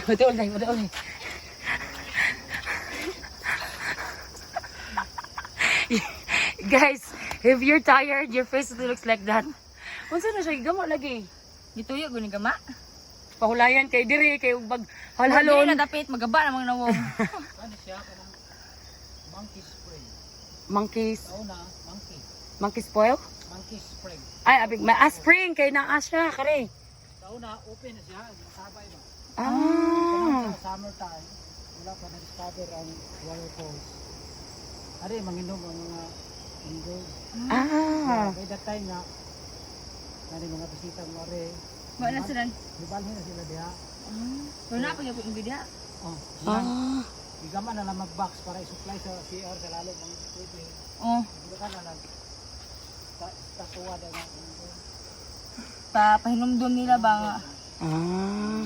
Betul nih, betul nih. Guys, if you're tired, your face looks like that. Unsa na siya gamo lagi? Gituyo guni gama. Pahulayan kay diri kay bag Dili halhalon. na dapit magaba na mga nawong. Ano siya kanang monkey spring. Monkeys, Una, monkey. monkey spoil? Monkey spring. Ay, abig may spring kay naa siya kare. Sa una, open na siya, sabay ba? Ah. Sa summertime, wala pa na-discover ang waterfalls. Ari, manginom ang mga indoor. Ah. By that time nga, nari mga bisita mo ari. Ba na sila. Dibalhin na sila diha. Wala pa gyud ang video. Oh, Ah. Igama na lang mag-box para i-supply sa CR sa lalo mga tubig. Oh, Hindi ka na lang tatuwa na nga. pa pahinumdum nila ba nga. Ah.